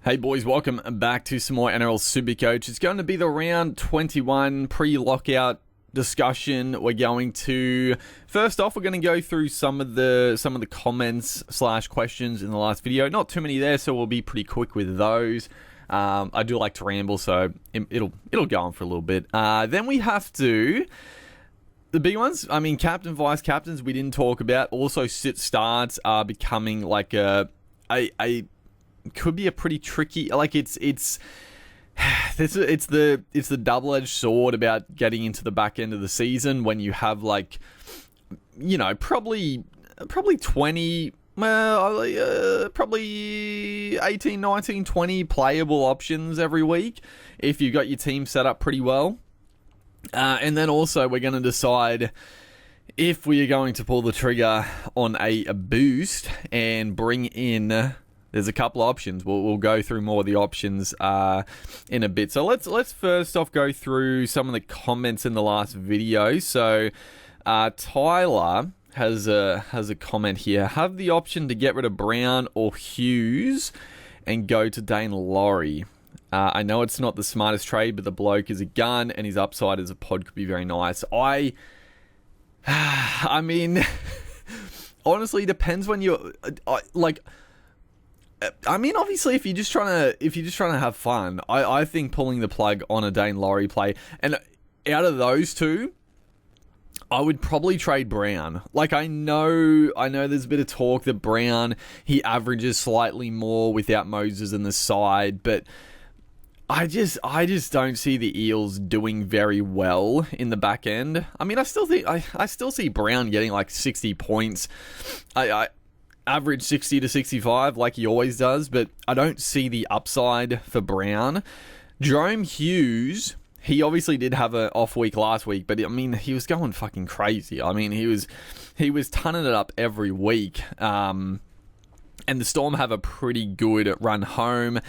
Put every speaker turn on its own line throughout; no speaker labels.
Hey boys, welcome back to some more Nrl Supercoach. It's going to be the round 21 pre-lockout discussion. We're going to first off, we're going to go through some of the comments / questions in the last video. Not too many there, so we'll be pretty quick with those. I do like to ramble, so it'll go on for a little bit. Then we have to the big ones. I mean, captain, vice captains, we didn't talk about. Also, sit starts are becoming like a could be a pretty tricky, like it's the double-edged sword about getting into the back end of the season when you have, like, you know, probably 20, probably 18, 19, 20 playable options every week if you've got your team set up pretty well. And then also we're going to decide if we are going to pull the trigger on a boost and bring in. There's a couple of options. We'll go through more of the options in a bit. So let's first off go through some of the comments in the last video. So Tyler has a comment here. Have the option to get rid of Brown or Hughes and go to Dane Laurie. I know it's not the smartest trade, but the bloke is a gun and his upside as a pod could be very nice. I mean, honestly, depends when you're like. I mean, obviously, if you're just trying to have fun, I think pulling the plug on a Dane Laurie play, and out of those two, I would probably trade Brown. Like, I know there's a bit of talk that Brown, he averages slightly more without Moses in the side, but I just don't see the Eels doing very well in the back end. I mean, I still see Brown getting like 60 points. I average 60 to 65 like he always does, but I don't see the upside for Brown. Jerome Hughes, he obviously did have an off week last week, but I mean, he was going fucking crazy. I mean, he was tonning it up every week. And the Storm have a pretty good run home.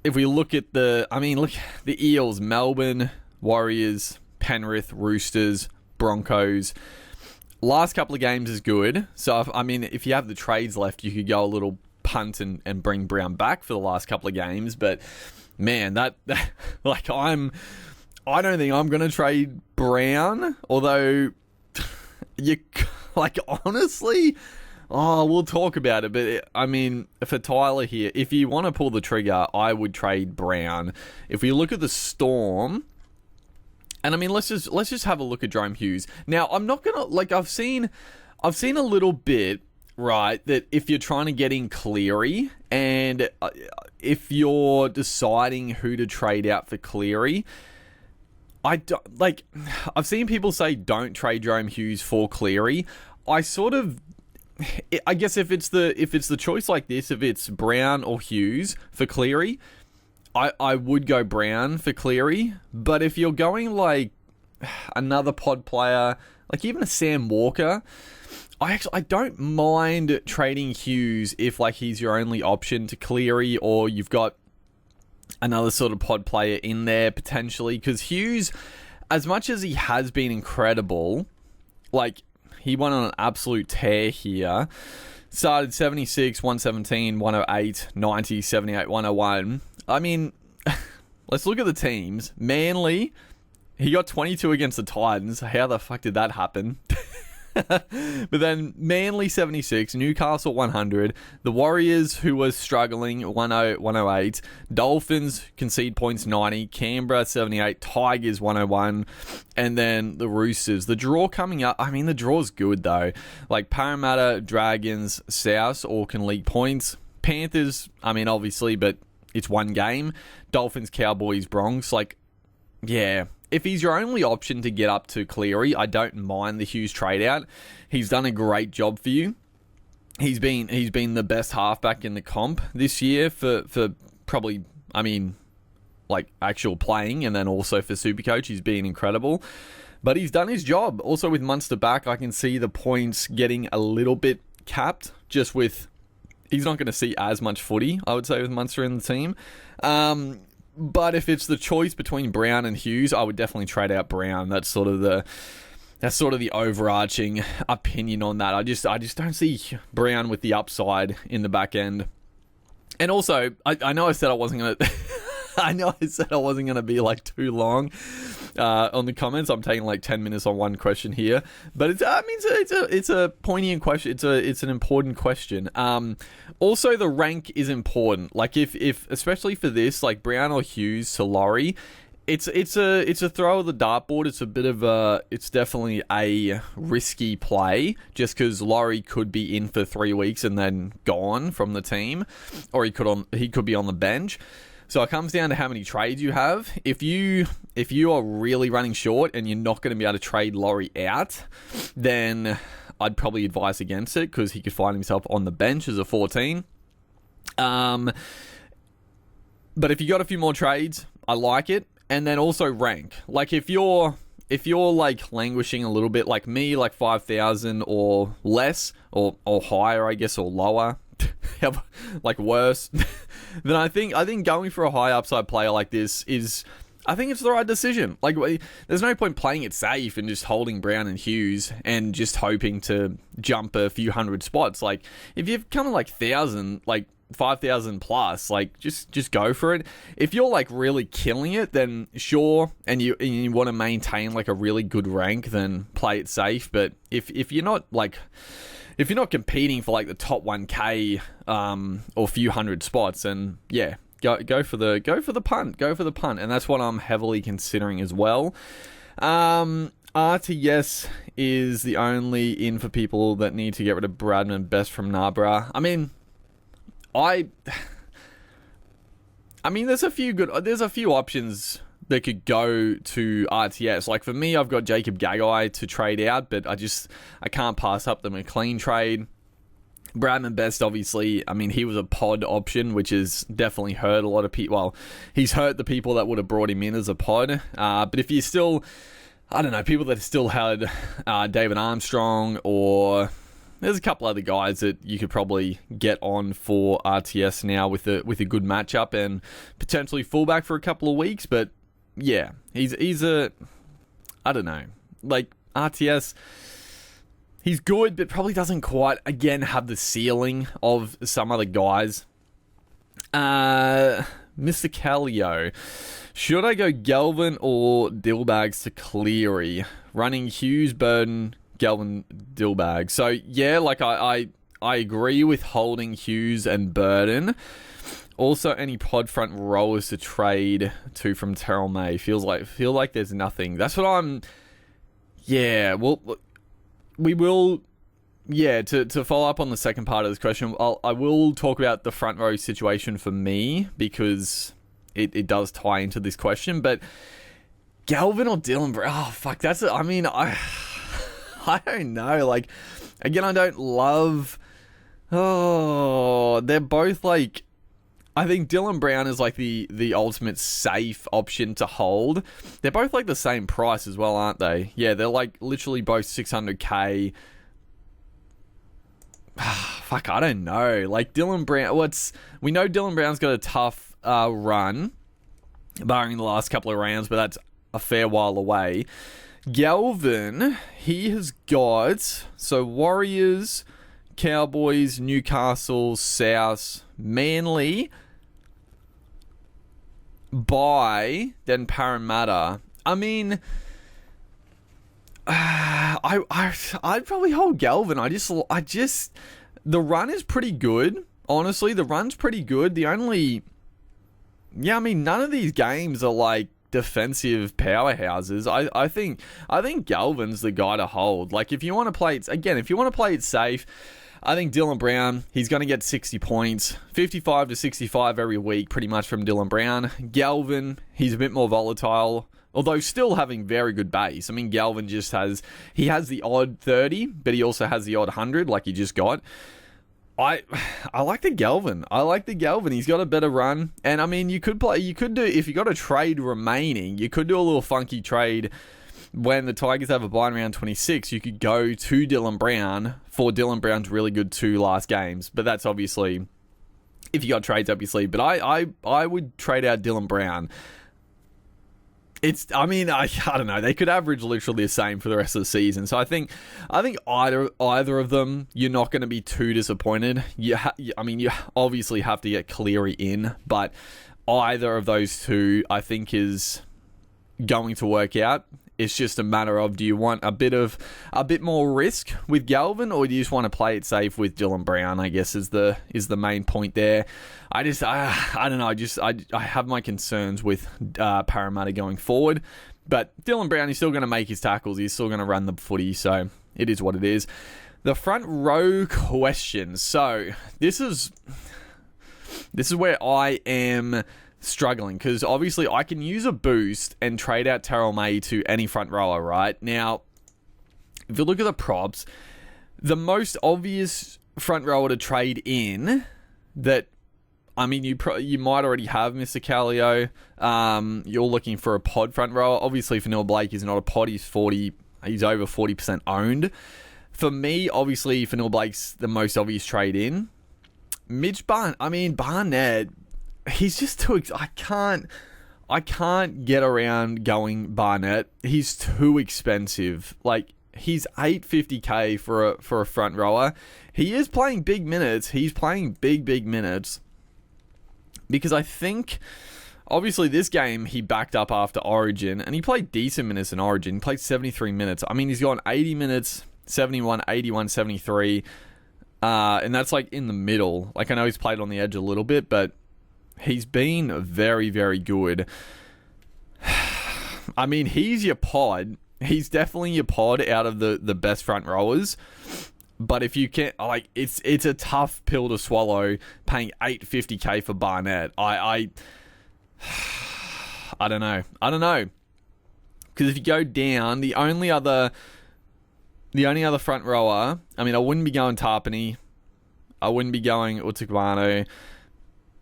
If we look at the Eels, Melbourne, Warriors, Penrith, Roosters, Broncos. Last couple of games is good. So, if you have the trades left, you could go a little punt and bring Brown back for the last couple of games. But, man, that like, I don't think I'm going to trade Brown. Although, honestly, we'll talk about it. But, for Tyler here, if you want to pull the trigger, I would trade Brown. If we look at the Storm. And let's just have a look at Jerome Hughes. Now, I'm not gonna, like, I've seen a little bit, right, that if you're trying to get in Cleary and if you're deciding who to trade out for Cleary, I've seen people say don't trade Jerome Hughes for Cleary. I guess if it's the choice like this, if it's Brown or Hughes for Cleary, I would go Brown for Cleary, but if you're going like another pod player, like even a Sam Walker, I don't mind trading Hughes if like he's your only option to Cleary, or you've got another sort of pod player in there potentially, because Hughes, as much as he has been incredible, like he went on an absolute tear here. Started 76, 117, 108, 90, 78, 101. I mean, let's look at the teams. Manly, he got 22 against the Titans. How the fuck did that happen? But then Manly 76, Newcastle 100, the Warriors, who was struggling, 108, Dolphins concede points 90, Canberra 78, Tigers 101, and then the Roosters. The draw coming up, the draw's good though. Like Parramatta, Dragons, South all can leak points. Panthers, obviously, but it's one game. Dolphins, Cowboys, Bronx, like, yeah. If he's your only option to get up to Cleary, I don't mind the Hughes trade out. He's done a great job for you. He's been the best halfback in the comp this year for probably, actual playing, and then also for Supercoach, he's been incredible. But he's done his job. Also with Munster back, I can see the points getting a little bit capped, just with, he's not going to see as much footy, I would say, with Munster in the team. But if it's the choice between Brown and Hughes, I would definitely trade out Brown. That's sort of the overarching opinion on that. I just don't see Brown with the upside in the back end. And also, I know I said I wasn't going to... I know I said I wasn't going to be like too long on the comments. I'm taking like 10 minutes on one question here, but it's a poignant question. It's an important question. Also, the rank is important. Like if especially for this, like Brown or Hughes to Laurie, it's a throw of the dartboard. It's definitely a risky play just because Laurie could be in for 3 weeks and then gone from the team, or he could be on the bench. So it comes down to how many trades you have. If you are really running short and you're not going to be able to trade Laurie out, then I'd probably advise against it because he could find himself on the bench as a 14. But if you got a few more trades, I like it. And then also rank. Like if you're like languishing a little bit like me, like 5,000 or less or higher, I guess, or lower, like worse, then I think going for a high upside player like this is, I think it's the right decision. Like, there's no point playing it safe and just holding Brown and Hughes and just hoping to jump a few hundred spots. Like, if you've come to like 1,000, like 5,000 plus, like just go for it. If you're like really killing it, then sure, and you want to maintain like a really good rank, then play it safe. But if you're not like, if you're not competing for like the top 1K or few hundred spots, then yeah, go for the punt, and that's what I'm heavily considering as well. RTS is the only in for people that need to get rid of Bradman Best from Narborough. I mean, there's a few options that could go to RTS. Like for me, I've got Jacob Gagai to trade out, but I can't pass up the McLean trade. Bradman Best, obviously, I mean, he was a pod option, which has definitely hurt a lot of people. Well, he's hurt the people that would have brought him in as a pod. But if you still, I don't know, people that still had David Armstrong, or there's a couple other guys that you could probably get on for RTS now with a good matchup and potentially fullback for a couple of weeks. But yeah, he's a, I don't know, like RTS, he's good, but probably doesn't quite, again, have the ceiling of some other guys. Mr. Callio, should I go Galvin or Dillbags to Cleary? Running Hughes, Burden, Galvin, Dillbag. So yeah, like I agree with holding Hughes and Burden. Also, any pod front rowers to trade to from Terrell May. Feel like there's nothing. That's what I'm. Yeah, well, we will. Yeah, to follow up on the second part of this question, I will talk about the front row situation for me because it does tie into this question. But Galvin or Dylan Brown? Oh fuck, that's. I mean, I don't know. Like, again, I don't love. Oh, they're both like. I think Dylan Brown is like the ultimate safe option to hold. They're both like the same price as well, aren't they? Yeah, they're like literally both 600k. Fuck, I don't know. Like Dylan Brown, we know Dylan Brown's got a tough run, barring the last couple of rounds, but that's a fair while away. Galvin, he has got Warriors, Cowboys, Newcastle, South, Manly, then Parramatta. I mean, I'd probably hold Galvin. I just, the run is pretty good. Honestly, the run's pretty good. None of these games are like defensive powerhouses. I think Galvin's the guy to hold. Like, if you want to play it safe, I think Dylan Brown, he's going to get 60 points, 55 to 65 every week, pretty much from Dylan Brown. Galvin, he's a bit more volatile, although still having very good base. I mean, Galvin has the odd 30, but he also has the odd 100, like he just got. I like the Galvin. He's got a better run. And I mean, if you got a trade remaining, you could do a little funky trade. When the Tigers have a bye in round 26, you could go to Dylan Brown for Dylan Brown's really good 2 last games. But that's obviously, if you got trades, obviously. But I would trade out Dylan Brown. I mean, I don't know. They could average literally the same for the rest of the season. So I think either of them, you're not going to be too disappointed. You obviously have to get Cleary in, but either of those two, I think, is going to work out. It's just a matter of, do you want a bit more risk with Galvin, or do you just want to play it safe with Dylan Brown, I guess is the main point there. I don't know. I have my concerns with Parramatta going forward, but Dylan Brown is still going to make his tackles. He's still going to run the footy, so it is what it is. The front row questions. So this is where I am struggling, because obviously I can use a boost and trade out Terrell May to any front rower, right? Now, if you look at the props, the most obvious front rower to trade in that, I mean, you might already have Mr. Callio. You're looking for a pod front rower. Obviously, Fanil Blake is not a pod. He's over 40% owned. For me, obviously, Fanil Blake's the most obvious trade in. Barnett, he's just too. I can't get around going Barnett. He's too expensive. Like, he's $850K for a front rower. He is playing big minutes. He's playing big minutes. Because I think, obviously, this game he backed up after Origin, and he played decent minutes in Origin. He played 73 minutes. I mean, he's gone 80 minutes, 71, 81, 73. And that's like in the middle. Like, I know he's played on the edge a little bit, but he's been very, very good. I mean, he's your pod. He's definitely your pod out of the best front rowers. But if you can't, like, it's a tough pill to swallow paying $850K for Barnett. I don't know. Because if you go down, the only other front rower, I mean, I wouldn't be going Tarpany. I wouldn't be going Utuquano.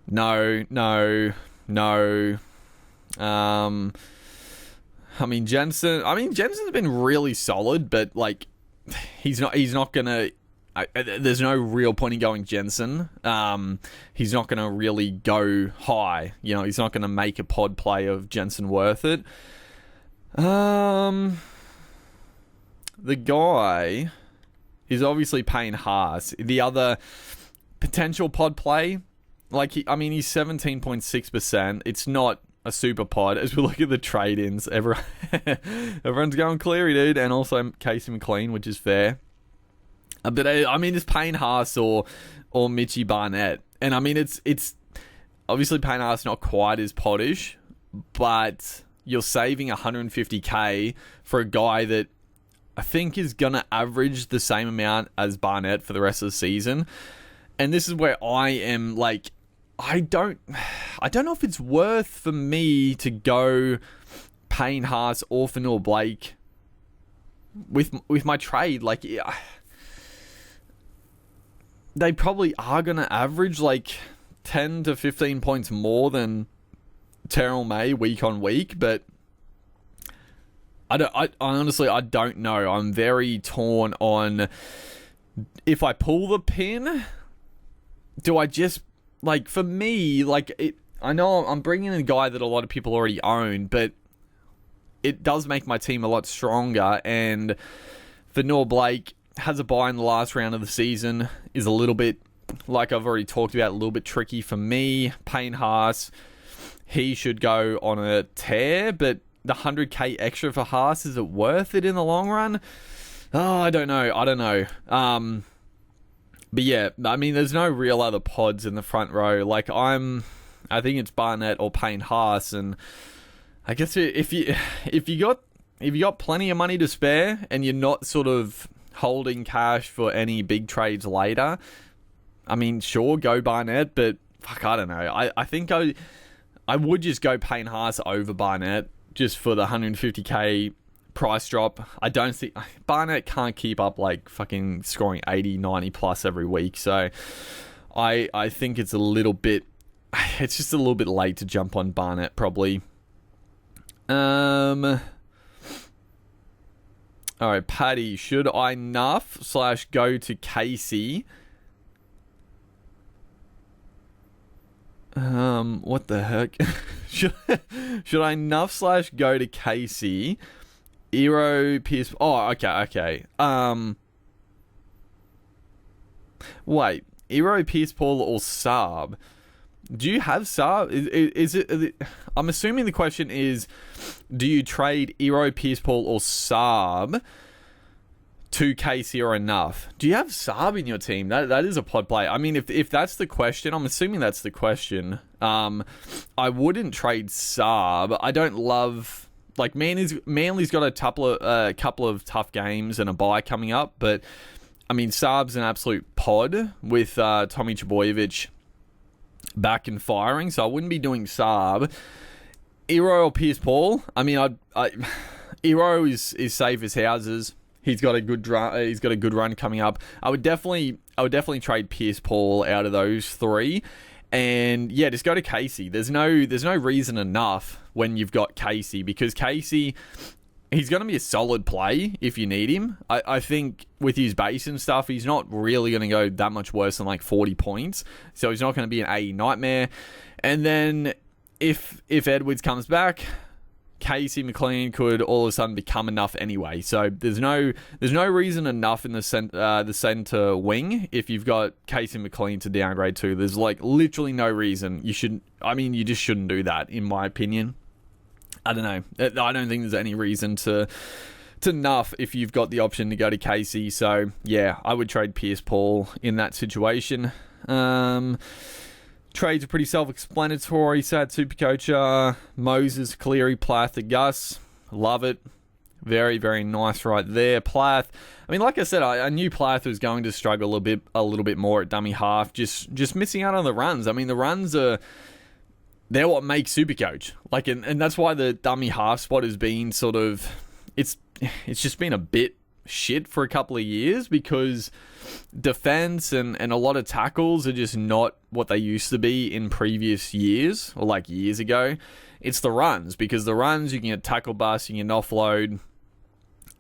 No. Jensen's been really solid, but like, he's not gonna. There's no real point in going Jensen. He's not gonna really go high. You know, he's not gonna make a pod play of Jensen worth it. The guy is obviously Payne Haas. The other potential pod play, like, he's 17.6%. It's not a super pod. As we look at the trade-ins, everyone's going Cleary, dude, and also Casey McLean, which is fair. But it's Payne Haas or Mitchie Barnett, and I mean, it's obviously Payne Haas not quite as poddish, but you're saving 150K for a guy that I think is gonna average the same amount as Barnett for the rest of the season. And this is where I am like, I don't know if it's worth for me to go Payne Haas or Fanil Blake with my trade. Like, yeah, they probably are going to average like 10 to 15 points more than Terrell May week on week, but I honestly don't know. I'm very torn on if I pull the pin, do I just, like, for me, like, I know I'm bringing in a guy that a lot of people already own, but it does make my team a lot stronger, and Fanil Blake has a bye in the last round of the season, is a little bit, like I've already talked about, a little bit tricky for me. Payne Haas, he should go on a tear, but the 100K extra for Haas, is it worth it in the long run? Oh, I don't know. But yeah, I mean, there's no real other pods in the front row. Like, I think it's Barnett or Payne Haas, and I guess if you got plenty of money to spare and you're not sort of holding cash for any big trades later, I mean, sure, go Barnett, but fuck, I don't know. I think I would just go Payne Haas over Barnett just for the 150K price drop. I don't see Barnett can't keep up like fucking scoring 80, 90 plus every week. So I think it's just a little bit late to jump on Barnett probably. All right, Paddy, should I nuff / go to Casey? What the heck? should I nuff / go to Casey? Eero, Pierce. Oh, okay. Wait, Eero, Pierce, Paul, or Saab? Do you have Saab? Is it? I'm assuming the question is, do you trade Eero, Pierce, Paul, or Saab to Casey or enough? Do you have Saab in your team? That is a pod play. I mean, if that's the question, I'm assuming that's the question. I wouldn't trade Saab. I don't love, like, Manly's got a couple of tough games and a bye coming up, but I mean, Saab's an absolute pod with Tommy Trbojevic back and firing, so I wouldn't be doing Saab. Eero or Pierce Paul? I mean, Eero is safe as houses. He's got a good run coming up. I would definitely trade Pierce Paul out of those three, and yeah, just go to Casey. There's no reason enough when you've got Casey, because Casey, he's going to be a solid play if you need him. I think with his base and stuff, he's not really going to go that much worse than like 40 points. So he's not going to be an AE nightmare. And then if Edwards comes back, Casey McLean could all of a sudden become enough anyway. So there's no reason enough in the center wing if you've got Casey McLean to downgrade to. There's like literally no reason. You just shouldn't do that, in my opinion. I don't know. I don't think there's any reason to nuff if you've got the option to go to Casey. So yeah, I would trade Pierce Paul in that situation. Trades are pretty self-explanatory. Sad Supercoach, Moses, Cleary, Plath, Gus. Love it. Very, very nice right there. Plath. I mean, like I said, I knew Plath was going to struggle a little bit more at dummy half. Just missing out on the runs. I mean, the runs they're what makes Supercoach. Like, and that's why the dummy half spot has been sort of, it's just been a bit shit for a couple of years, because defense and a lot of tackles are just not what they used to be in previous years, or like years ago. It's the runs, because the runs, you can get tackle bust, you can offload,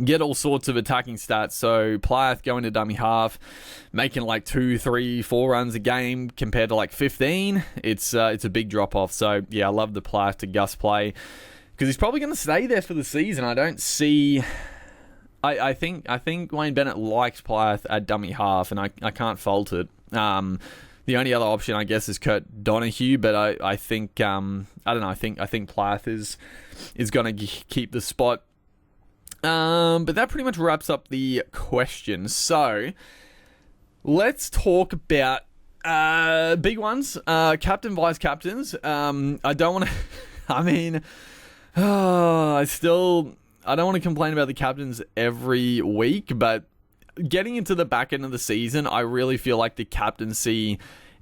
get all sorts of attacking stats. So Plath going to dummy half, making like 2, 3, 4 runs a game compared to like 15. It's a big drop off. So yeah, I love the Plath to Gus play, because he's probably going to stay there for the season. I don't see. I think Wayne Bennett likes Plath at dummy half, and I can't fault it. The only other option, I guess, is Kurt Donahue, but I think I don't know. I think Plath is going to keep the spot. But that pretty much wraps up the questions. So let's talk about big ones. Captain, vice captains. I don't want to. I mean, I don't want to complain about the captains every week, but getting into the back end of the season, I really feel like the captaincy,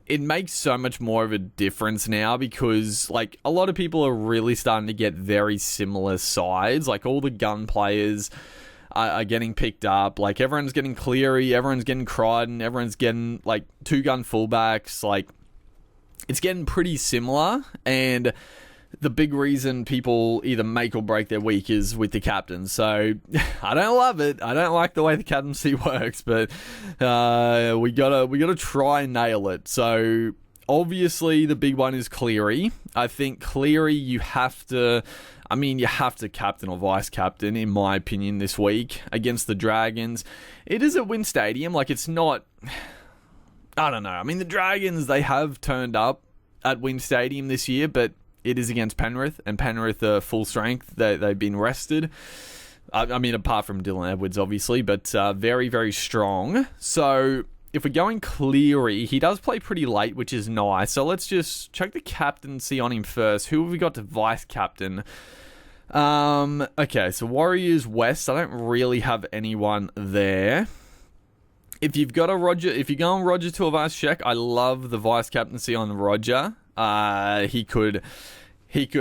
it makes so much more of a difference now, because like a lot of people are really starting to get very similar sides. Like all the gun players are getting picked up. Like everyone's getting Cleary, everyone's getting Crichton, everyone's getting like 2-gun fullbacks. Like it's getting pretty similar, and the big reason people either make or break their week is with the captains. So I don't love it. I don't like the way the captaincy works, but we gotta try and nail it. So obviously the big one is Cleary. I think Cleary, you have to captain or vice captain, in my opinion, this week against the Dragons. It is at Win Stadium. Like, it's not, I don't know. I mean, the Dragons, they have turned up at Win Stadium this year, but it is against Penrith, and Penrith are full strength. They've been rested. I mean, apart from Dylan Edwards, obviously, but very, very strong. So if we're going Cleary, he does play pretty late, which is nice. So let's just check the captaincy on him first. Who have we got to vice captain? Okay, so Warriors West. I don't really have anyone there. If you've got a Roger, if you're going Roger to a vice check, I love the vice captaincy on Roger. He could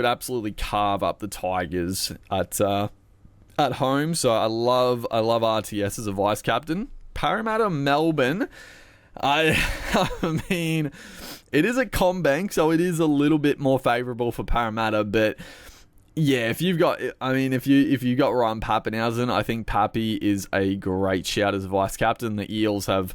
absolutely carve up the Tigers at home. So I love RTS as a vice captain. Parramatta Melbourne. I mean, it is a CommBank, so it is a little bit more favourable for Parramatta, but yeah, if you've got Ryan Papenhuyzen, I think Pappy is a great shout as a vice captain. The Eels have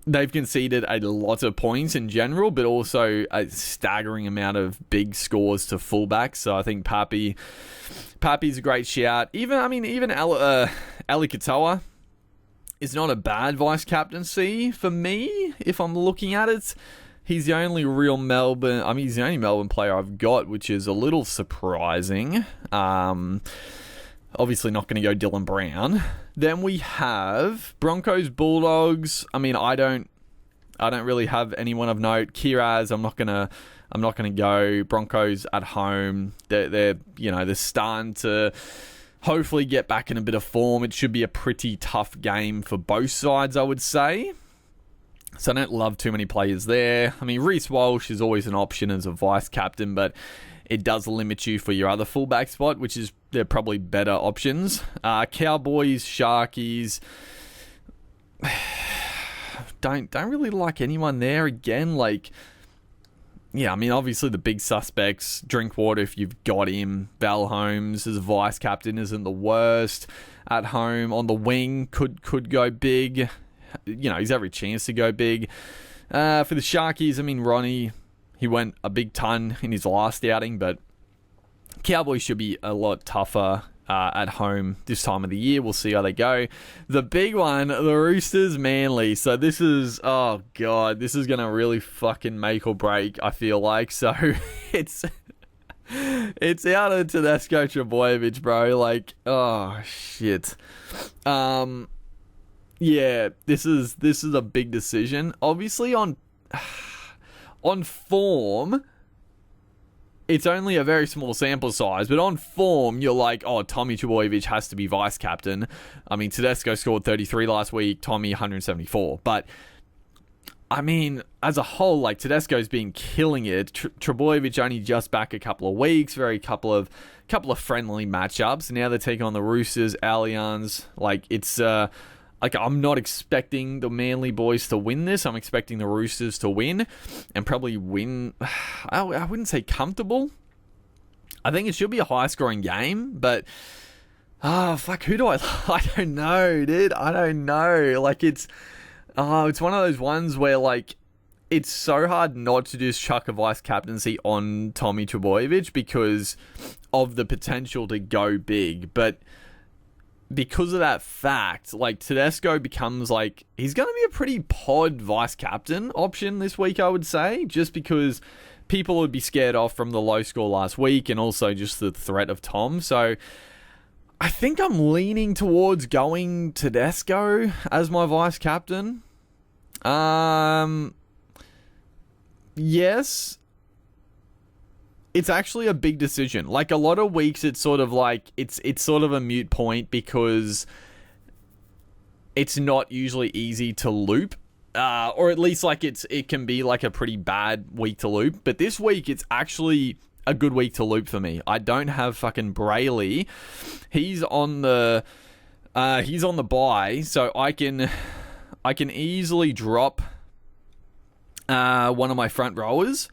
they've conceded a lot of points in general, but also a staggering amount of big scores to fullbacks. So I think Pappy's a great shout. Even Ali Katoa is not a bad vice captaincy for me if I'm looking at it. He's the only real Melbourne. He's the only Melbourne player I've got, which is a little surprising. Obviously not going to go Dylan Brown. Then we have Broncos, Bulldogs. I don't really have anyone of note. Kiraz, I'm not gonna go. Broncos at home. They're starting to hopefully get back in a bit of form. It should be a pretty tough game for both sides, I would say. So I don't love too many players there. Reece Walsh is always an option as a vice captain, but it does limit you for your other fullback spot, which is they're probably better options. Cowboys, Sharkies. Don't really like anyone there again. Obviously the big suspects. Drinkwater, if you've got him. Val Holmes as a vice captain isn't the worst. At home on the wing could go big. He's every chance to go big. For the Sharkies, Ronnie, he went a big ton in his last outing, but Cowboys should be a lot tougher at home this time of the year. We'll see how they go. The big one, the Roosters, Manly. So this is, oh God, this is going to really fucking make or break, I feel like. So it's out of Tedesco Trebojevic, bro. Oh shit. Yeah, this is a big decision. Obviously on form, it's only a very small sample size, but on form, you're like, oh, Tommy Trbojevic has to be vice captain. Tedesco scored 33 last week, Tommy 174. But, as a whole, Tedesco's been killing it. Trbojevic only just back a couple of weeks, couple of friendly matchups. Now they're taking on the Roosters, Allianz. I'm not expecting the Manly boys to win this. I'm expecting the Roosters to win and probably win. I wouldn't say comfortable. I think it should be a high-scoring game, but who do I? I don't know, dude. I don't know. It's one of those ones where it's so hard not to just chuck a vice captaincy on Tommy Trbojevic because of the potential to go big, but because of that fact, Tedesco becomes he's going to be a pretty pod vice captain option this week, I would say, just because people would be scared off from the low score last week and also just the threat of Tom. So I think I'm leaning towards going Tedesco as my vice captain. Yes. It's actually a big decision. A lot of weeks, it's sort of it's sort of a moot point because it's not usually easy to loop, or at least it can be a pretty bad week to loop. But this week, it's actually a good week to loop for me. I don't have fucking Brayley. He's on the bye, so I can easily drop one of my front rowers.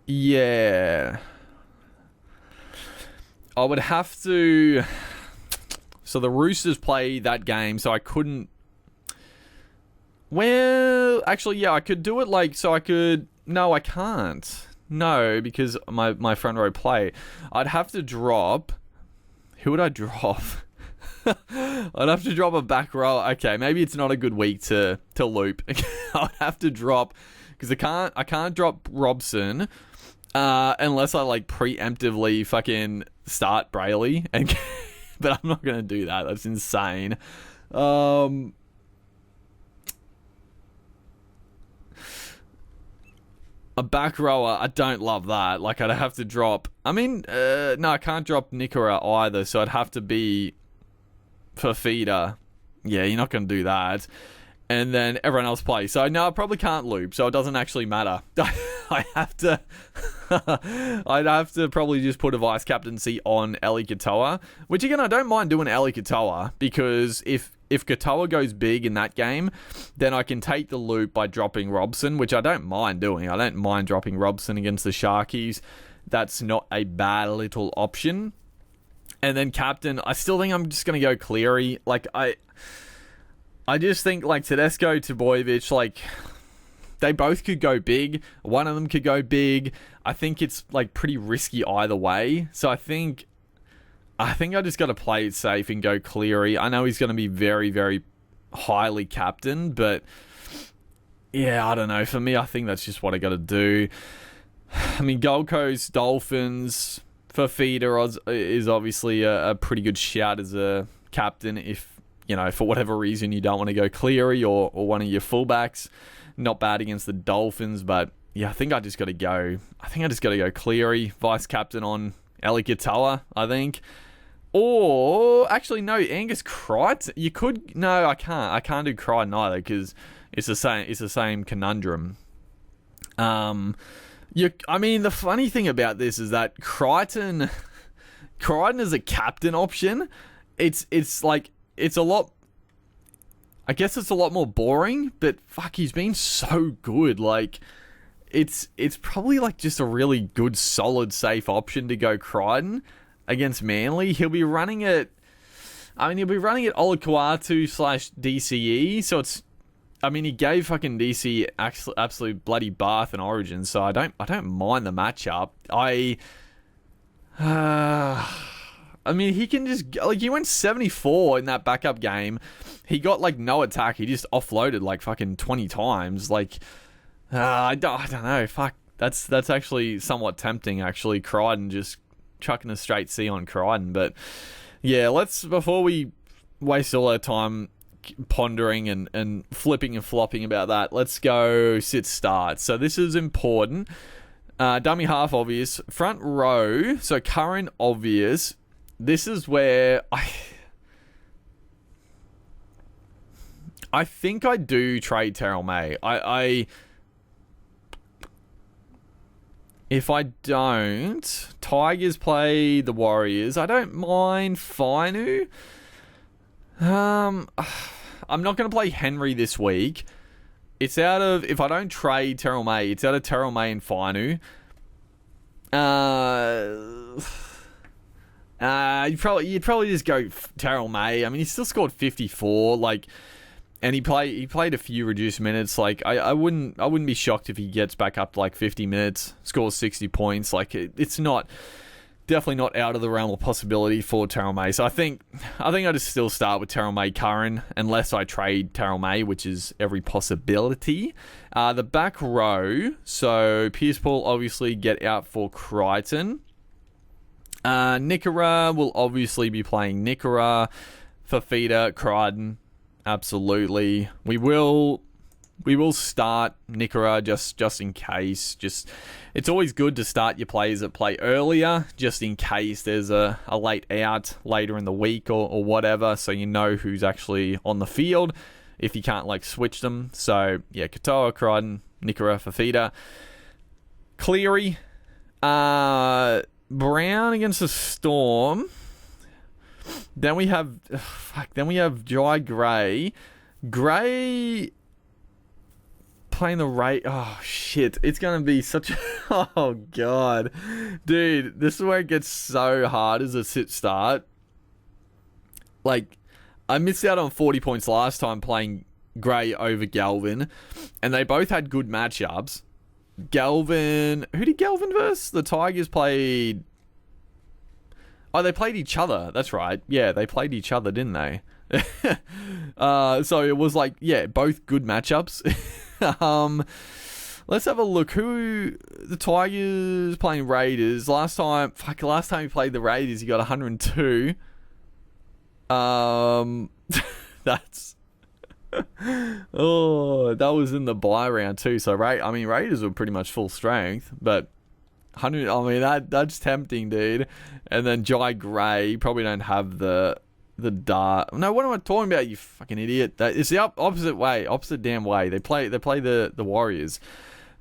Yeah. I would have to... So the Roosters play that game, so I couldn't... Well, actually, yeah, I could do it so I could... No, I can't. No, because my front row play. I'd have to drop... Who would I drop? I'd have to drop a back row. Okay, maybe it's not a good week to loop. I'd have to drop... Because I can't drop Robson... unless I preemptively fucking start Brayley, but I'm not gonna do that. That's insane. A back rower, I don't love that. I'd have to drop. No, I can't drop Nikora either, so I'd have to be Fafita. Yeah, you're not gonna do that. And then everyone else plays. So, no, I probably can't loop, so it doesn't actually matter. I'd have to probably just put a vice captaincy on Eli Katoa, which, again, I don't mind doing Eli Katoa, because if Katoa goes big in that game, then I can take the loop by dropping Robson, which I don't mind doing. I don't mind dropping Robson against the Sharkies. That's not a bad little option. And then captain, I still think I'm just going to go Cleary. I just think like Tedesco, Trbojevic, like they both could go big. One of them could go big. I think it's like pretty risky either way. So I think I just got to play it safe and go Cleary. I know he's going to be very, very highly captained, but yeah, I don't know. For me, I think that's just what I got to do. I mean, Gold Coast, Dolphins, Fafita is obviously a pretty good shout as a captain if, you know, for whatever reason you don't want to go Cleary or one of your fullbacks. Not bad against the Dolphins, but yeah, I think I just got to go Cleary, vice captain on Elliot Katoa, I think. Or, actually, no, Angus Crichton. You could, no, I can't do Crichton either because it's the same conundrum. I mean, the funny thing about this is that Crichton is a captain option. It's a lot, I guess it's a lot more boring, but fuck, he's been so good. Like, it's probably like just a really good, solid, safe option to go Crichton against Manly. He'll be running it Olakau'atu/DCE, so it's, I mean, he gave fucking DC absolute bloody bath in Origin, so I don't mind the matchup. I mean, he can just, like, he went 74 in that backup game. He got, like, no attack. He just offloaded, like, fucking 20 times. Like, I don't know. Fuck, that's actually somewhat tempting, actually. Crichton, just chucking a straight C on Crichton. But, yeah, before we waste all our time pondering and flipping and flopping about that, let's go sit start. So this is important. Dummy half obvious. Front row, so current obvious. This is where I think I do trade Terrell May. If I don't, Tigers play the Warriors. I don't mind Fainu. I'm not going to play Henry this week. It's out of, if I don't trade Terrell May, it's out of Terrell May and Fainu. You'd probably just go Terrell May. I mean, he still scored 54, like, and he played a few reduced minutes. Like, I wouldn't be shocked if he gets back up to like 50 minutes, scores 60 points. Like, it's definitely not out of the realm of possibility for Terrell May. So I think I just still start with Terrell May Curran unless I trade Terrell May, which is every possibility. The back row, so Pierce Paul obviously get out for Crichton. Nickera will obviously be playing Nickera. Fafita, Crichton, absolutely. We will start Nickera just in case. It's always good to start your players that play earlier, just in case there's a late out later in the week or whatever, so you know who's actually on the field if you can't like switch them. So yeah, Katoa, Crichton, Nickera, Fafita, Cleary, Brown against the Storm. Then we have Jai Gray. Gray playing the rate. Oh shit! It's gonna be such. Oh god, dude, this is where it gets so hard as a sit start. Like, I missed out on 40 points last time playing Gray over Galvin, and they both had good matchups. Galvin, who did Galvin verse? The Tigers played. Oh, they played each other. That's right. Yeah, they played each other, didn't they? So it was like, yeah, both good matchups. Let's have a look. Who the Tigers playing Raiders last time? Last time he played the Raiders, he got 102. That's oh, that was in the bye round too. So Raiders were pretty much full strength, but 100. I mean that's tempting, dude. And then Jai Gray probably don't have the dart. No, what am I talking about? You fucking idiot! It's the opposite damn way. They play the Warriors.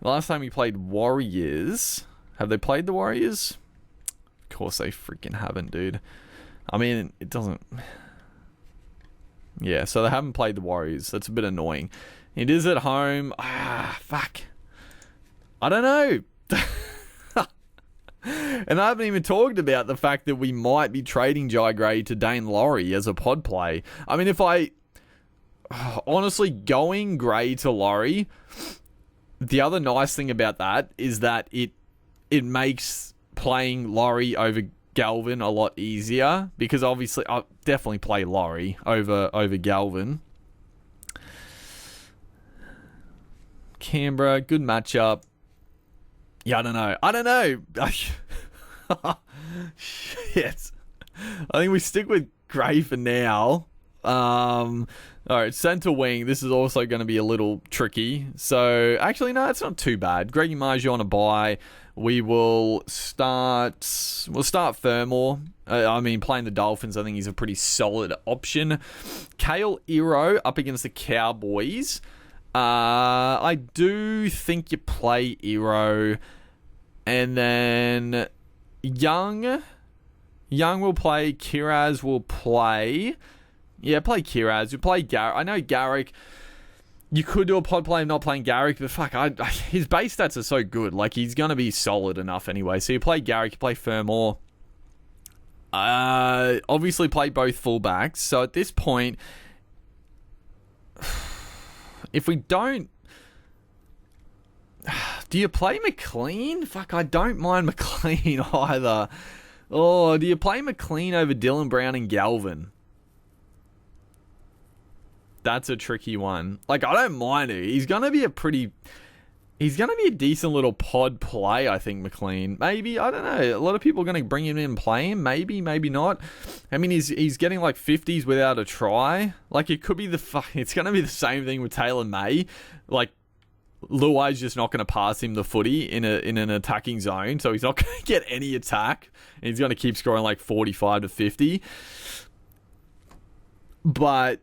The last time we played Warriors, have they played the Warriors? Of course they freaking haven't, dude. I mean, it doesn't. Yeah, so they haven't played the Warriors. That's a bit annoying. It is at home. Fuck. I don't know. And I haven't even talked about the fact that we might be trading Jai Gray to Dane Laurie as a pod play. I mean, if I honestly, going Gray to Laurie, the other nice thing about that is that it makes playing Laurie over Galvin a lot easier, because obviously I'll definitely play Laurie over Galvin. Canberra, good matchup. Yeah, I don't know. Shit. I think we stick with Gray for now. Alright, centre wing. This is also going to be a little tricky. So, actually, no, it's not too bad. Greggy Margie on a bye. We'll start Fermor. Playing the Dolphins, I think he's a pretty solid option. Kale Iro up against the Cowboys. I do think you play Iro. And then Young will play. Kiraz will play. Yeah, play Kiraz. You play Garrick. I know Garrick. You could do a pod play of not playing Garrick, but fuck, his base stats are so good. Like, he's going to be solid enough anyway. So you play Garrick, you play Fermor. Obviously play both fullbacks. So at this point, if we don't... Do you play McLean? Fuck, I don't mind McLean either. Oh, do you play McLean over Dylan Brown and Galvin? That's a tricky one. Like, I don't mind it. He's going to be a decent little pod play, I think, McLean. Maybe, I don't know. A lot of people are going to bring him in and play him. Maybe, maybe not. I mean, he's getting like 50s without a try. Like, it could be it's going to be the same thing with Taylor May. Like, Luai's just not going to pass him the footy in an attacking zone, so he's not going to get any attack. And he's going to keep scoring like 45 to 50. But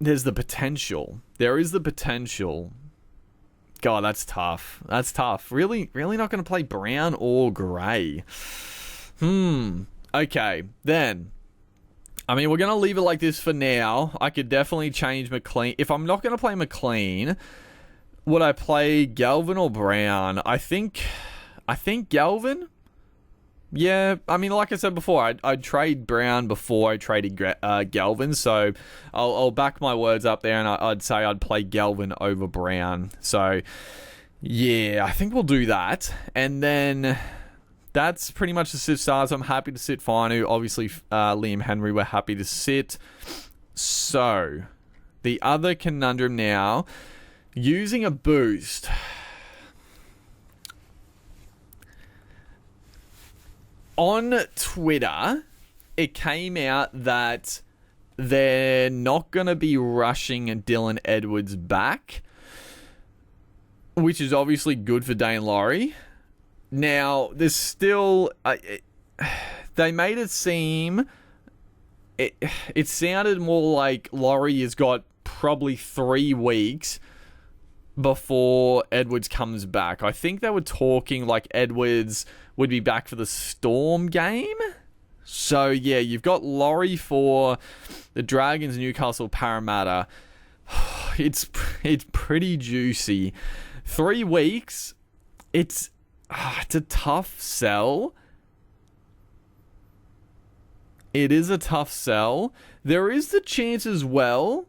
there's the potential. There is the potential. God, that's tough. That's tough. Really not going to play Brown or Gray. Okay, then. I mean, we're going to leave it like this for now. I could definitely change McLean. If I'm not going to play McLean, would I play Galvin or Brown? I think Galvin. Yeah, I mean, like I said before, I'd trade Brown before I traded Galvin, so I'll back my words up there, and I'd say I'd play Galvin over Brown. So, yeah, I think we'll do that. And then that's pretty much the sit stars. I'm happy to sit Finu. Obviously, Liam Henry, we're happy to sit. So, the other conundrum now, using a boost. On Twitter, it came out that they're not going to be rushing Dylan Edwards back, which is obviously good for Dane Laurie. Now, there's still... they made it seem... It sounded more like Laurie has got probably 3 weeks before Edwards comes back. I think they were talking like Edwards would be back for the Storm game. So, yeah, you've got Laurie for the Dragons, Newcastle, Parramatta. It's pretty juicy. 3 weeks. It's a tough sell. It is a tough sell. There is the chance as well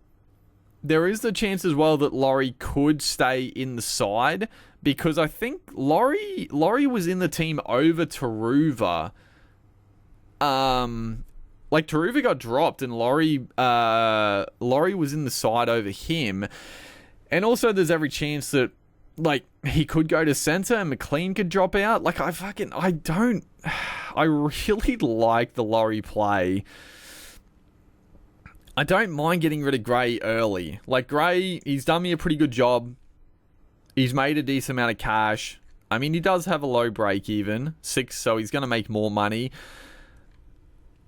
that Laurie could stay in the side, because I think Laurie was in the team over Taruva. Like, Taruva got dropped and Laurie was in the side over him. And also there's every chance that, like, he could go to centre and McLean could drop out. Like, I really like the Laurie play. I don't mind getting rid of Gray early. Like, Gray, he's done me a pretty good job. He's made a decent amount of cash. I mean, he does have a low break even, 6, so he's going to make more money.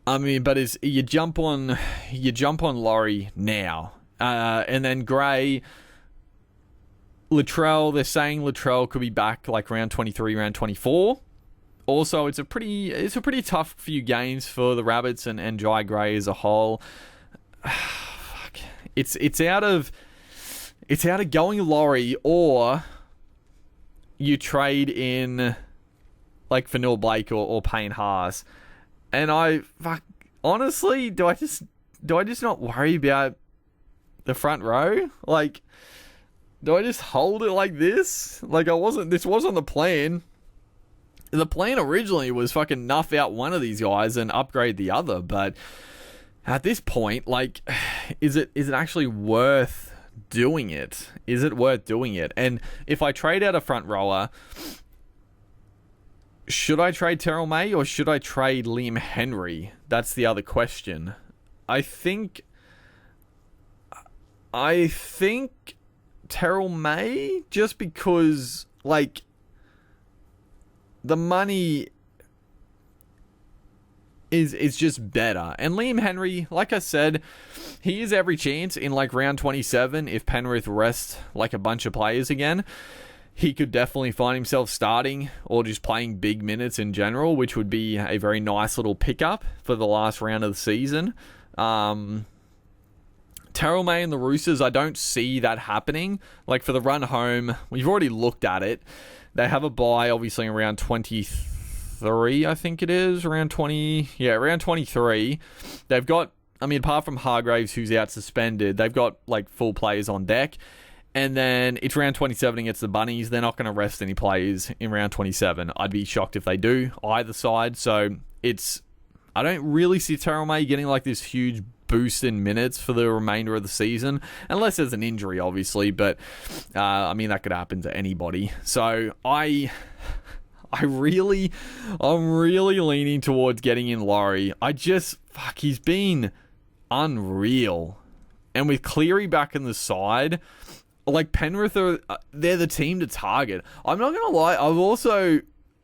I mean, but you jump on Laurie now. And then Gray, Latrell, they're saying Latrell could be back like round 23, round 24. Also, it's a pretty tough few games for the Rabbits and Jai Gray as a whole. Fuck. It's out of going Laurie, or you trade in like Fanil Blake or Payne Haas. And honestly, do I just not worry about the front row? Like, do I just hold it like this? Like, this wasn't the plan. The plan originally was fucking nuff out one of these guys and upgrade the other, but at this point, like, is it actually worth doing it? Is it worth doing it? And if I trade out a front rower, should I trade Terrell May or should I trade Liam Henry? That's the other question. I think Terrell May, just because, like, the money is just better. And Liam Henry, like I said, he is every chance in, like, round 27, if Penrith rest, like, a bunch of players again, he could definitely find himself starting or just playing big minutes in general, which would be a very nice little pickup for the last round of the season. Terrell May and the Roosters, I don't see that happening. Like, for the run home, we've already looked at it. They have a bye, obviously, around 23, I think it is. Around 23. They've got, I mean, apart from Hargraves, who's out suspended, they've got, like, full players on deck. And then it's round 27 against the Bunnies. They're not going to rest any players in round 27. I'd be shocked if they do, either side. So I don't really see Terrell May getting, like, this huge boost in minutes for the remainder of the season, unless there's an injury, obviously, but I mean, that could happen to anybody. So I'm really leaning towards getting in Laurie. He's been unreal. And with Cleary back in the side, like, Penrith they're the team to target. I'm not gonna lie,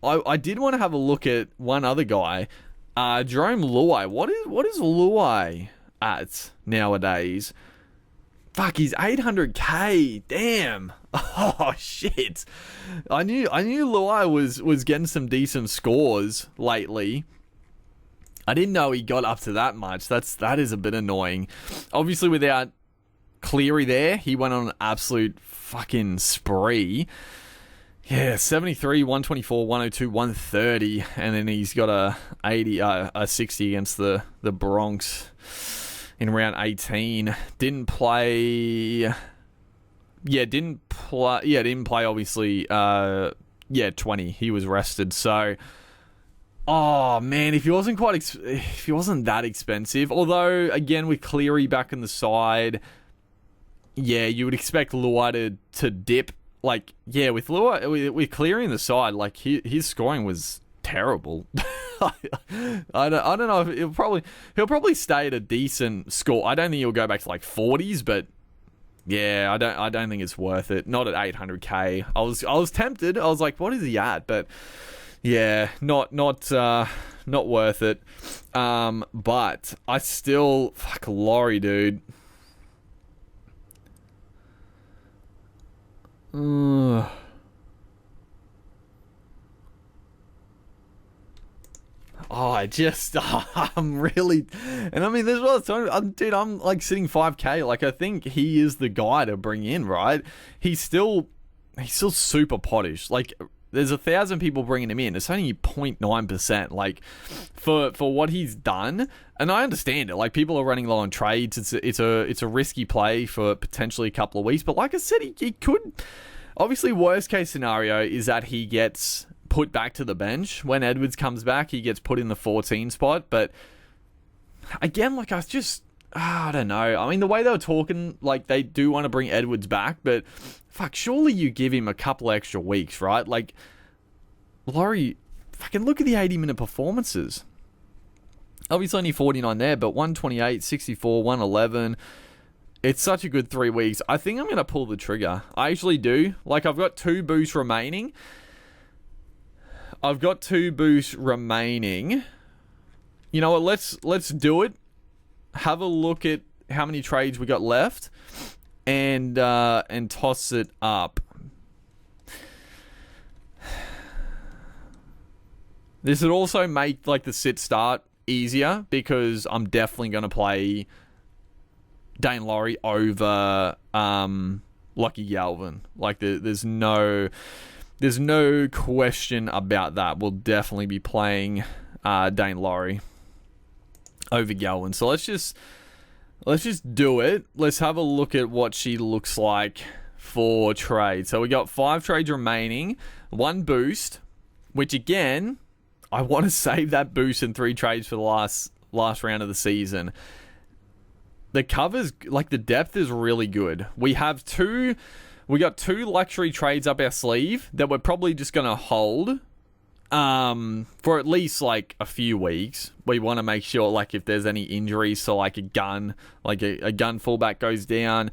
I did want to have a look at one other guy, Jerome Luai. What is Luai at nowadays? Fuck, he's 800k. Damn. Oh shit. I knew Luai was getting some decent scores lately. I didn't know he got up to that much. That is a bit annoying. Obviously, without Cleary there, he went on an absolute fucking spree. Yeah, 73, 124, 102, 130, and then he's got a 60 against the Bronx in round 18. Didn't play, obviously, 20. He was rested. So, oh man, if he wasn't that expensive, although again with Cleary back in the side, yeah, you would expect Luai to dip. Like, yeah, with Luai, with Cleary in the side, like, his scoring was terrible. I don't know if he'll probably stay at a decent score. I don't think he'll go back to, like, 40s, but yeah, I don't think it's worth it. Not at 800k. I was tempted. I was like, what is he at? But yeah, not worth it. But I still, fuck, Laurie, dude. I'm really, and I mean, there's what dude, I'm like sitting 5k. Like, I think he is the guy to bring in, right? He's still super potish. Like, there's 1,000 people bringing him in. It's only 0.9%. Like, for what he's done, and I understand it. Like, people are running low on trades. It's a risky play for potentially a couple of weeks. But like I said, he could. Obviously, worst case scenario is that he gets put back to the bench when Edwards comes back. He gets put in the 14 spot. But again, like, I don't know. I mean, the way they were talking, like, they do want to bring Edwards back, but fuck, surely you give him a couple extra weeks, right? Like, Laurie, fucking look at the 80-minute performances. Obviously only 49 there, but 128, 64, 111. It's such a good 3 weeks. I think I'm going to pull the trigger. I actually do. Like, I've got 2 boosts remaining. You know what? Let's do it. Have a look at how many trades we got left, and toss it up. This would also make, like, the sit start easier, because I'm definitely going to play Dane Laurie over Lockie Galvin. Like, there's no question about that. We'll definitely be playing Dane Laurie over Galvin. So let's just let's just do it. Let's have a look at what she looks like for trade. So we got 5 trades remaining, 1 boost, which again, I want to save that boost and 3 trades for the last round of the season. The covers, like the depth is really good. We got 2 luxury trades up our sleeve that we're probably just going to hold for at least like a few weeks. We want to make sure like if there's any injuries, so like a gun fullback goes down,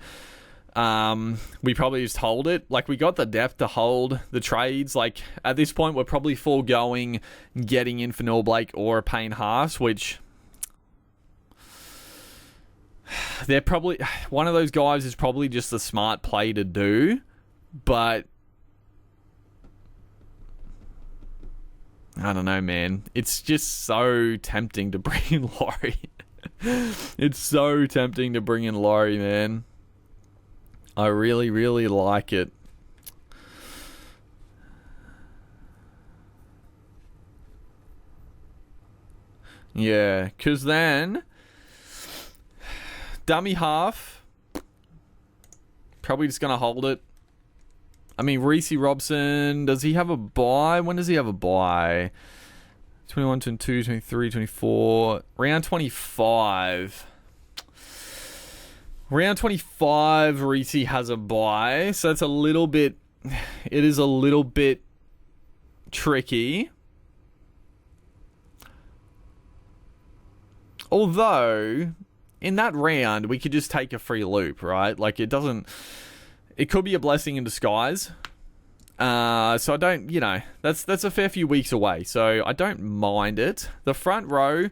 we probably just hold it. Like we got the depth to hold the trades. Like at this point we're probably foregoing getting in for Nrl Blake or a Payne Haas, which they're probably one of those guys is probably just a smart play to do, but I don't know, man. It's just so tempting to bring in Laurie. It's so tempting to bring in Laurie, man. I really, really like it. Yeah, because then dummy half, probably just going to hold it. I mean, Reece Robson, does he have a bye? When does he have a bye? 21, 22, 23, 24. Round 25. Round 25, Reece has a bye. So it's a little bit... It is a little bit tricky. Although, in that round, we could just take a free loop, right? Like, it doesn't... It could be a blessing in disguise. So I don't, that's a fair few weeks away. So I don't mind it. The front row's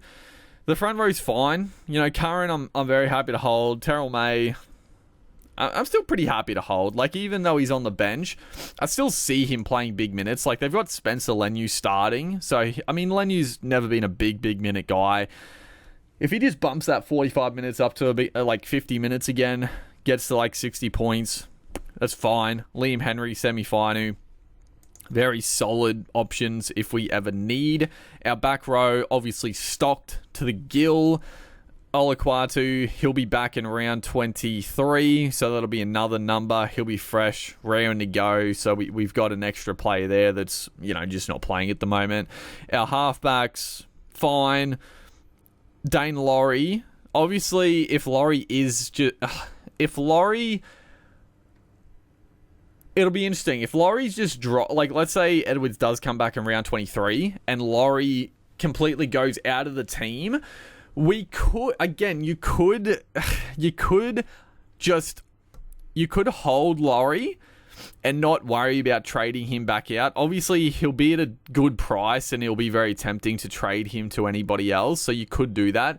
fine. Curran, I'm very happy to hold. Terrell May, I'm still pretty happy to hold. Like, even though he's on the bench, I still see him playing big minutes. Like, they've got Spencer Leniu starting. So, I mean, Lenu's never been a big minute guy. If he just bumps that 45 minutes up to like 50 minutes again, gets to like 60 points, that's fine. Liam Henry, semi-final. Very solid options if we ever need. Our back row, obviously stocked to the gill. Olaquatu, he'll be back in round 23, so that'll be another number. He'll be fresh, raring to go. So we've got an extra player there that's, just not playing at the moment. Our halfbacks, fine. Dane Laurie, obviously, if Laurie is just... It'll be interesting. If Laurie's just let's say Edwards does come back in round 23 and Laurie completely goes out of the team, we could, again, you could hold Laurie and not worry about trading him back out. Obviously, he'll be at a good price and it'll be very tempting to trade him to anybody else, so you could do that.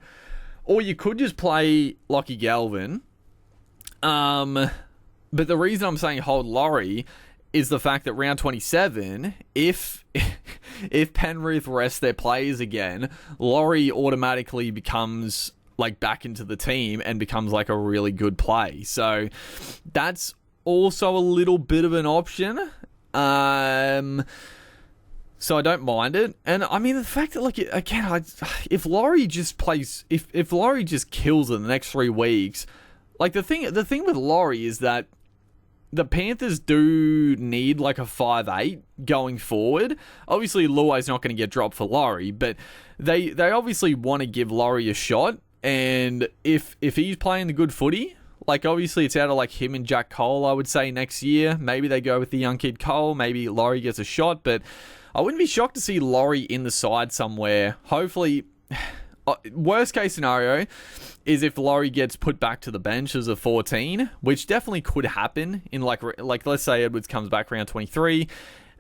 Or you could just play Lockie Galvin. But the reason I'm saying hold Laurie is the fact that round 27, if Penrith rest their players again, Laurie automatically becomes like back into the team and becomes like a really good play. So that's also a little bit of an option. So I don't mind it. And I mean, the fact that, like, again, if Laurie just plays, if Laurie just kills it in the next 3 weeks, like the thing with Laurie is that the Panthers do need like a 5'8" going forward. Obviously, Luai's not going to get dropped for Laurie, but they obviously want to give Laurie a shot. And if he's playing the good footy, like obviously it's out of like him and Jack Cole, I would say next year. Maybe they go with the young kid Cole. Maybe Laurie gets a shot, but I wouldn't be shocked to see Laurie in the side somewhere. Hopefully, worst case scenario is if Laurie gets put back to the bench as a 14, which definitely could happen in like let's say Edwards comes back round 23,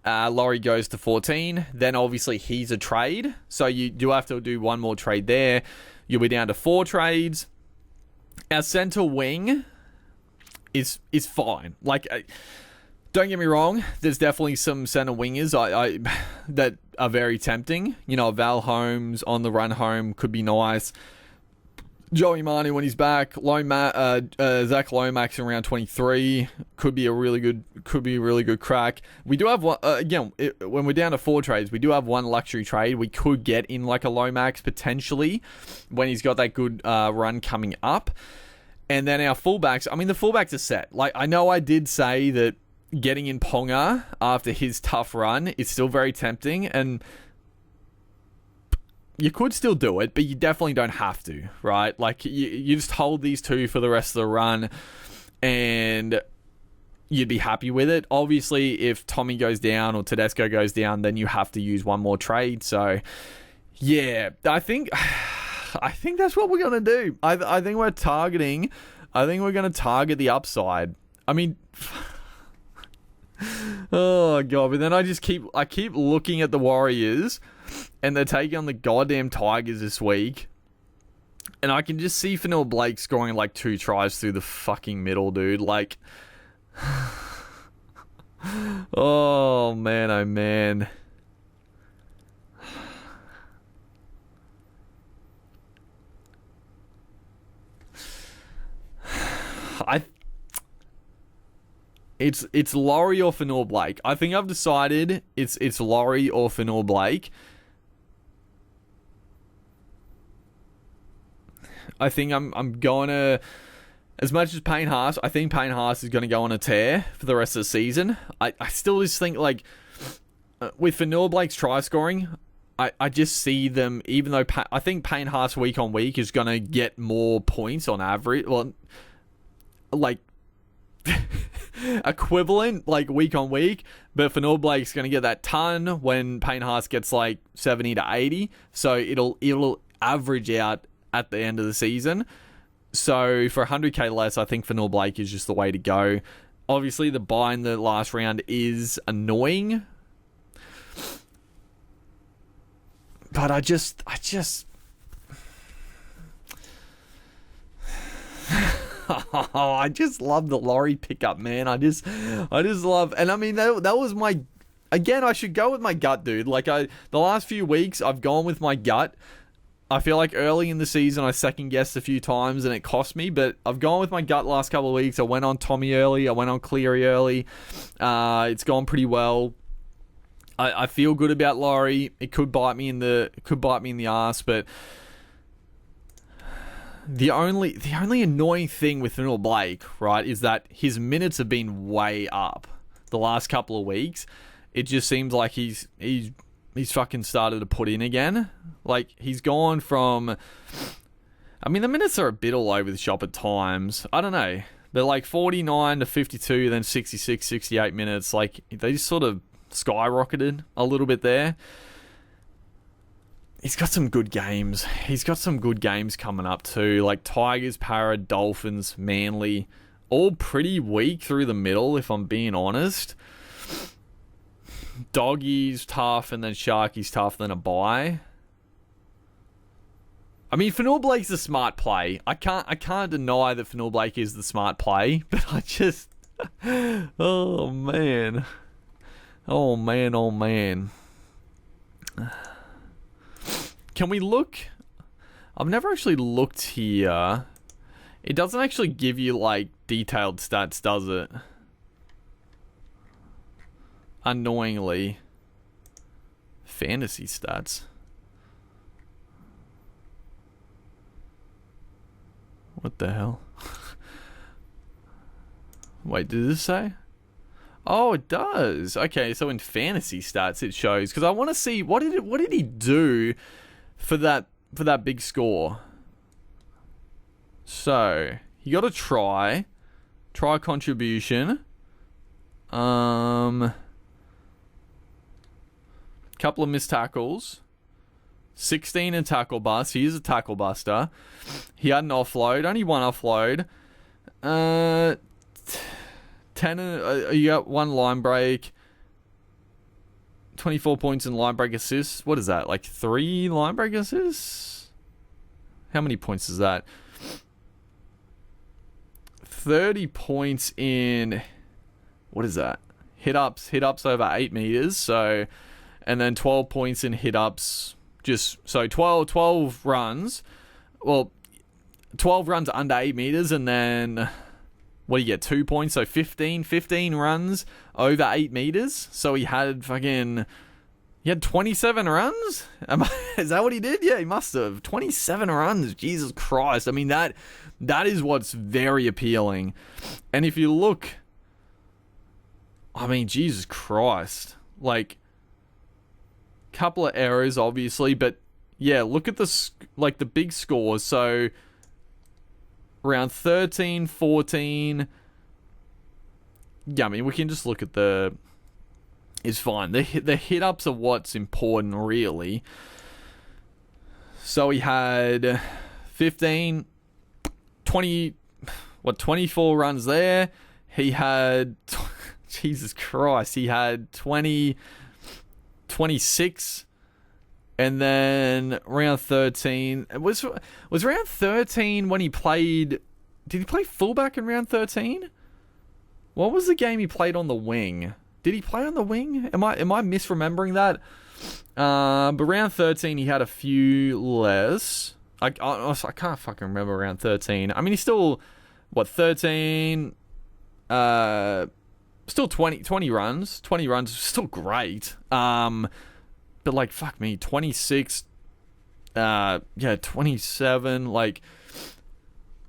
Laurie goes to 14, then obviously he's a trade, so you do have to do one more trade there. You'll be down to 4 trades. Our centre wing is fine. Like, don't get me wrong, there's definitely some centre wingers I that are very tempting. Val Holmes on the run home could be nice. Joey Manu when he's back. Zach Lomax in round 23 could be a really good crack. We do have one when we're down to 4 trades. We do have one luxury trade. We could get in like a Lomax potentially when he's got that good run coming up. And then our fullbacks. I mean, the fullbacks are set. Like, I know I did say that getting in Ponga after his tough run is still very tempting, and you could still do it, but you definitely don't have to, right? Like, you just hold these two for the rest of the run, and you'd be happy with it. Obviously, if Tommy goes down or Tedesco goes down, then you have to use one more trade. So, yeah, I think that's what we're gonna do. I think we're targeting. I think we're gonna target the upside. I mean, oh god! But then I keep looking at the Warriors. And they're taking on the goddamn Tigers this week. And I can just see Fanil Blake scoring like 2 tries through the fucking middle, dude. Like, oh man, oh man. It's Laurie or Fanil Blake. I think I've decided it's Laurie or Fanil Blake. I think I'm going to, as much as Payne Haas, I think Payne Haas is going to go on a tear for the rest of the season. I still just think, like, with Fanil Blake's try scoring, I just see them, even though I think Payne Haas week on week is going to get more points on average. Well, like, equivalent, like, week on week. But Fanil Blake's going to get that ton when Payne Haas gets, like, 70 to 80. So it'll average out at the end of the season. So for 100k less, I think Fanil Blake is just the way to go. Obviously, the buy in the last round is annoying. But I just I just love the Laurie pickup, man. I just love, and I mean that was my, again, I should go with my gut, dude. Like, the last few weeks I've gone with my gut. I feel like early in the season I second guessed a few times and it cost me, but I've gone with my gut last couple of weeks. I went on Tommy early, I went on Cleary early. It's gone pretty well. I feel good about Laurie. It could bite me in the ass, but the only annoying thing with Fanil Blake, right, is that his minutes have been way up the last couple of weeks. It just seems like he's fucking started to put in again. Like, he's gone from, I mean, the minutes are a bit all over the shop at times. I don't know. They're like 49 to 52, then 66, 68 minutes. Like, they just sort of skyrocketed a little bit there. He's got some good games. He's got some good games coming up too. Like Tigers, Para, Dolphins, Manly. All pretty weak through the middle, if I'm being honest. Doggies tough, and then Sharkies tough, then a bye. I mean, Fanil Blake's a smart play. I can't deny that Fanil Blake is the smart play, but I just, oh man, oh man, oh man. Can we look? I've never actually looked here. It doesn't actually give you like detailed stats, does it? Annoyingly. Fantasy stats. What the hell? Wait, did this say? Oh, it does. Okay, so in fantasy stats it shows, because I want to see what did he do for that big score. So he got a try contribution, couple of missed tackles, 16 in tackle bust. He is a tackle buster. He had an offload, only one offload. 10. You got one line break. 24 points in line break assists. What is that? Like 3 line break assists? How many points is that? 30 points in, what is that? Hit ups over 8 meters. So, and then 12 points in hit ups. Just so 12 runs. Well, 12 runs under 8 meters, and then what do you get? 2 points, so 15 runs over 8 meters. So he had 27 runs? Is that what he did? Yeah, he must have. 27 runs. Jesus Christ. I mean, that is what's very appealing. And if you look, I mean, Jesus Christ. Like, couple of errors, obviously, but yeah, look at the big scores. So, round 13, 14. Yeah, I mean, we can just look at is fine. The hit-ups are what's important, really. So he had 15, 20, 24 runs there. He had, Jesus Christ, he had 26. And then round 13, was round 13 when he played, did he play fullback in round 13? What was the game he played on the wing? Did he play on the wing? Am I misremembering that? But round 13, he had a few less. I can't fucking remember round 13. I mean, he's still, 13? Still 20 runs. 20 runs, still great. But like, fuck me, 26, 27, like,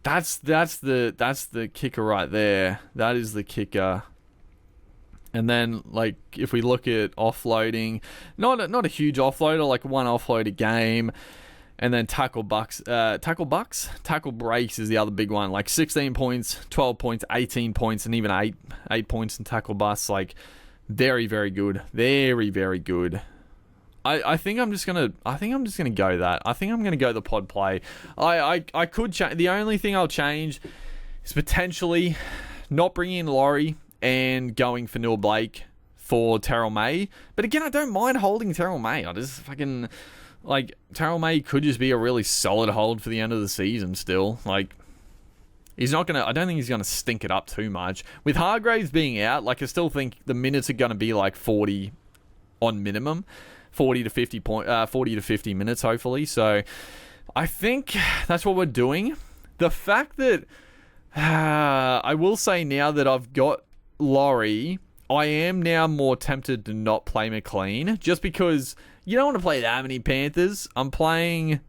that's the kicker right there. That is the kicker. And then, like, if we look at offloading, not a huge offloader, like one offload a game. And then tackle breaks is the other big one. Like 16 points, 12 points, 18 points, and even 8 points in tackle busts. Like, very, very good. Very, very good. I think I'm just gonna go that. I think I'm gonna go the pod play. I could change. The only thing I'll change is potentially not bringing in Laurie and going for Neil Blake for Terrell May. But again, I don't mind holding Terrell May. I just fucking, like, Terrell May could just be a really solid hold for the end of the season still. Like, I don't think he's gonna stink it up too much. With Hargraves being out, like, I still think the minutes are gonna be like 40 on minimum. 40 to 50 minutes, hopefully. So I think that's what we're doing. The fact that I will say, now that I've got Laurie, I am now more tempted to not play McLean, just because you don't want to play that many Panthers. I'm only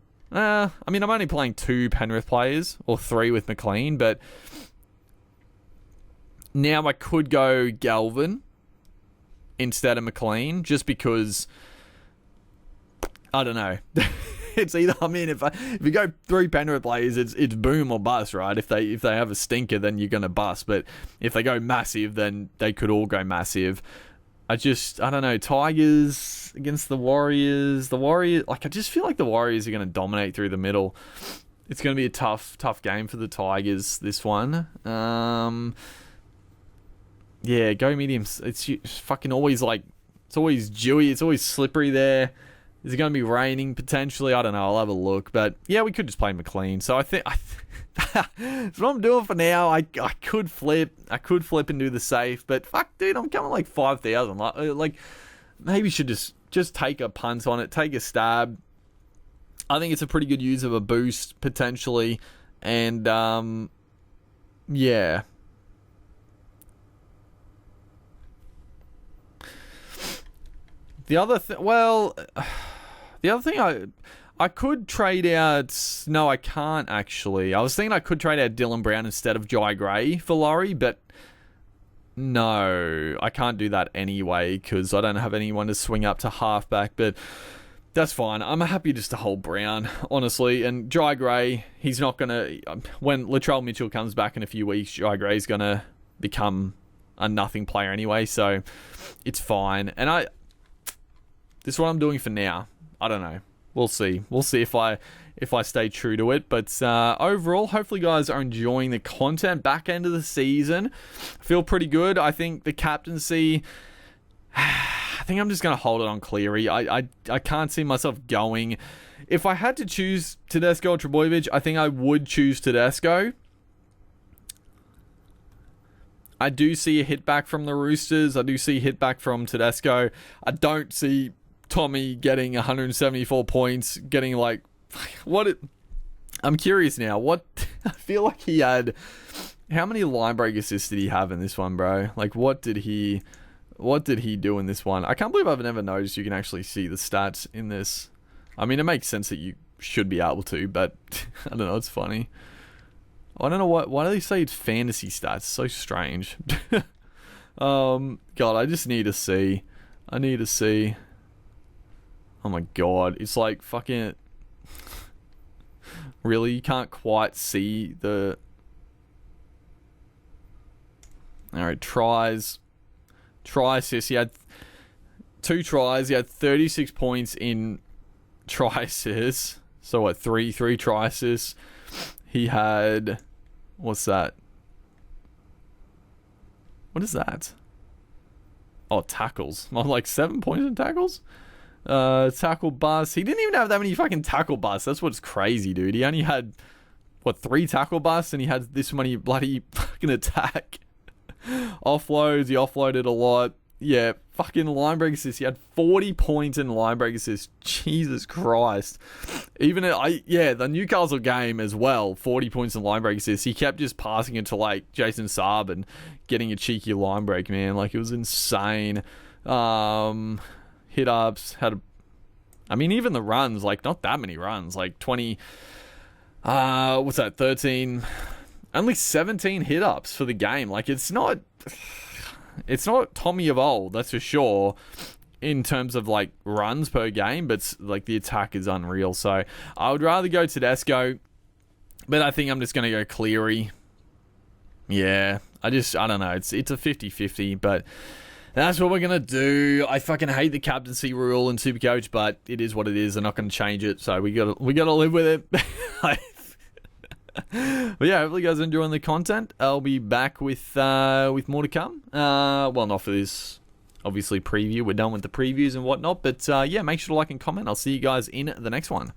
playing 2 Penrith players, or 3 with McLean, but now I could go Galvin instead of McLean, just because, I don't know. It's either, I mean, if you go 3 Penrith players, it's boom or bust, right? If they have a stinker, then you're gonna bust. But if they go massive, then they could all go massive. I don't know. Tigers against the Warriors. I just feel like the Warriors are gonna dominate through the middle. It's gonna be a tough game for the Tigers, this one. Yeah, go mediums. It's fucking always like, it's always dewy. It's always slippery there. Is it going to be raining potentially? I don't know. I'll have a look. But yeah, we could just play McLean. So I think that's what I'm doing for now. I could flip. And do the safe. But fuck, dude, I'm coming like 5,000. Like, maybe should just take a punt on it. Take a stab. I think it's a pretty good use of a boost potentially. And yeah. The other thing I could trade out. No, I can't actually. I was thinking I could trade out Dylan Brown instead of Jai Gray for Laurie, but no, I can't do that anyway because I don't have anyone to swing up to halfback. But that's fine. I'm happy just to hold Brown, honestly. And Jai Gray, he's not gonna. When Latrell Mitchell comes back in a few weeks, Jai Gray's gonna become a nothing player anyway, so it's fine. And this is what I'm doing for now. I don't know. We'll see. We'll see if I stay true to it. But overall, hopefully you guys are enjoying the content. Back end of the season, I feel pretty good. I think the captaincy, I think I'm just going to hold it on Cleary. I can't see myself going. If I had to choose Tedesco or Trbojevic, I think I would choose Tedesco. I do see a hit back from the Roosters. I do see a hit back from Tedesco. I don't see Tommy getting 174 points, getting like, what it, I'm curious now. What I feel like he had. How many line break assists did he have in this one, bro? Like, what did he do in this one? I can't believe I've never noticed you can actually see the stats in this. I mean, it makes sense that you should be able to, but I don't know. It's funny. I don't know why do they say it's fantasy stats? It's so strange. God, I just need to see. I need to see. Oh my god, it's like fucking. Really, you can't quite see the. All right, tries, assists. He had 2 tries. He had 36 points in try assists. So what? Three try assists. He had, what's that? What is that? Oh, tackles. Like 7 points in tackles. Tackle bust. He didn't even have that many fucking tackle busts. That's what's crazy, dude. He only had 3 tackle busts, and he had this many bloody fucking attack. Offloads, he offloaded a lot. Yeah, fucking line break assists. He had 40 points in line break assists. Jesus Christ. Even the Newcastle game as well, 40 points in line break assists. He kept just passing it to like Jason Saab and getting a cheeky line break, man. Like, it was insane. Hit ups, even the runs, like not that many runs, like 20, 13, only 17 hit ups for the game. Like, it's not Tommy of old, that's for sure, in terms of like runs per game, but like the attack is unreal. So I would rather go Tedesco, but I think I'm just going to go Cleary. Yeah, I don't know. It's a 50-50, but that's what we're going to do. I fucking hate the captaincy rule in Supercoach, but it is what it is. I'm not going to change it, so we got to live with it. But yeah, hopefully you guys are enjoying the content. I'll be back with more to come. Well, not for this, obviously, preview. We're done with the previews and whatnot. But yeah, make sure to like and comment. I'll see you guys in the next one.